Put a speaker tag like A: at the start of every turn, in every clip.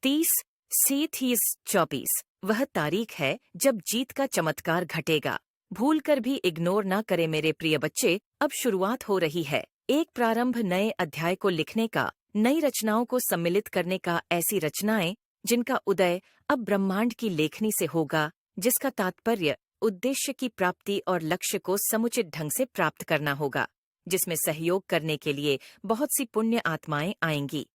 A: 30 से 24 वह तारीख है जब जीत का चमत्कार घटेगा। भूलकर भी इग्नोर ना करे मेरे प्रिय बच्चे। अब शुरुआत हो रही है एक प्रारंभ नए अध्याय को लिखने का, नई रचनाओं को सम्मिलित करने का। ऐसी रचनाएं जिनका उदय अब ब्रह्मांड की लेखनी से होगा, जिसका तात्पर्य उद्देश्य की प्राप्ति और लक्ष्य को समुचित ढंग से प्राप्त करना होगा, जिसमें सहयोग करने के लिए बहुत सी पुण्य आत्माएं आएंगी।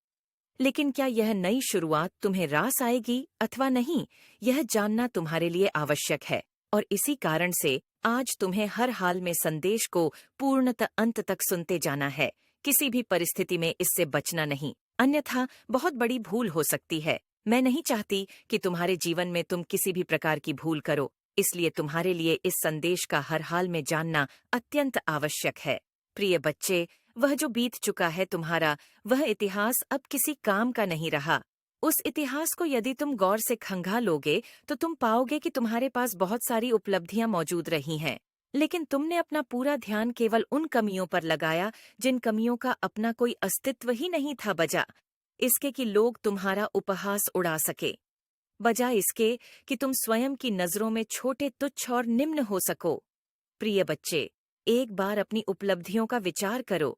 A: लेकिन क्या यह नई शुरुआत तुम्हें रास आएगी अथवा नहीं, यह जानना तुम्हारे लिए आवश्यक है। और इसी कारण से आज तुम्हें हर हाल में संदेश को पूर्णतः अंत तक सुनते जाना है। किसी भी परिस्थिति में इससे बचना नहीं, अन्यथा बहुत बड़ी भूल हो सकती है। मैं नहीं चाहती कि तुम्हारे जीवन में तुम किसी भी प्रकार की भूल करो, इसलिए तुम्हारे लिए इस संदेश का हर हाल में जानना अत्यंत आवश्यक है। प्रिय बच्चे, वह जो बीत चुका है तुम्हारा, वह इतिहास अब किसी काम का नहीं रहा। उस इतिहास को यदि तुम गौर से खंगा लोगे तो तुम पाओगे कि तुम्हारे पास बहुत सारी उपलब्धियां मौजूद रही हैं, लेकिन तुमने अपना पूरा ध्यान केवल उन कमियों पर लगाया जिन कमियों का अपना कोई अस्तित्व ही नहीं था, बजा इसके कि लोग तुम्हारा उपहास उड़ा सके, बजाय इसके कि तुम स्वयं की नजरों में छोटे, तुच्छ और निम्न हो सको। प्रिय बच्चे, एक बार अपनी उपलब्धियों का विचार करो।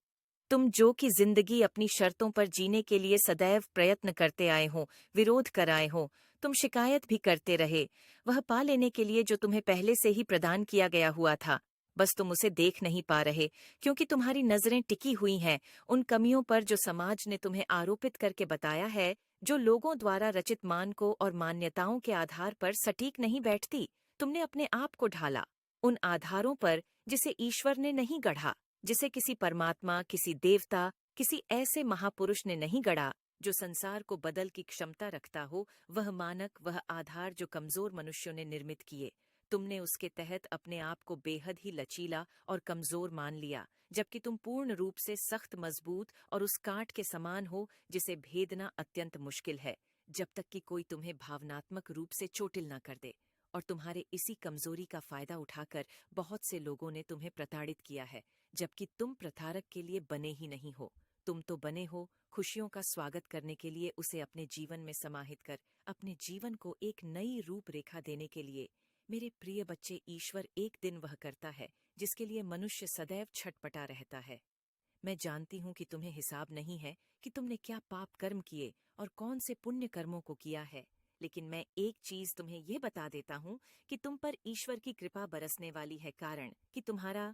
A: तुम जो कि जिंदगी अपनी शर्तों पर जीने के लिए सदैव प्रयत्न करते आए हो, विरोध कराए हो, तुम शिकायत भी करते रहे, वह पा लेने के लिए जो तुम्हें पहले से ही प्रदान किया गया हुआ था। बस तुम उसे देख नहीं पा रहे, क्योंकि तुम्हारी नजरें टिकी हुई हैं उन कमियों पर जो समाज ने तुम्हें आरोपित करके बताया है, जो लोगों द्वारा रचित मानकों और मान्यताओं के आधार पर सटीक नहीं बैठती। तुमने अपने आप को ढाला उन आधारों पर जिसे ईश्वर ने नहीं गढ़ा, जिसे किसी परमात्मा, किसी देवता, किसी ऐसे महापुरुष ने नहीं गढ़ा जो संसार को बदल की क्षमता रखता हो। वह मानक, वह आधार जो कमजोर मनुष्यों ने निर्मित किए, तुमने उसके तहत अपने आप को बेहद ही लचीला और कमजोर मान लिया, जबकि तुम पूर्ण रूप से सख्त, मजबूत और उस कांट के समान हो जिसे भेदना अत्यंत मुश्किल है, जब तक कि कोई तुम्हें भावनात्मक रूप से चोटिल न कर दे। और तुम्हारे इसी कमजोरी का फायदा उठाकर बहुत से लोगों ने तुम्हें प्रताड़ित किया है, जबकि तुम प्रतारक के लिए बने ही नहीं हो। तुम तो बने हो खुशियों का स्वागत करने के लिए, उसे अपने जीवन में समाहित कर अपने जीवन को एक नई रूपरेखा देने के लिए। मेरे प्रिय बच्चे, ईश्वर एक दिन वह करता है जिसके लिए मनुष्य सदैव छटपटा रहता है। मैं जानती हूँ कि तुम्हें हिसाब नहीं है कि तुमने क्या पाप कर्म किए और कौन से पुण्य कर्मों को किया है, लेकिन मैं एक चीज तुम्हें यह बता देता हूँ कि तुम पर ईश्वर की कृपा बरसने वाली है, कारण कि तुम्हारा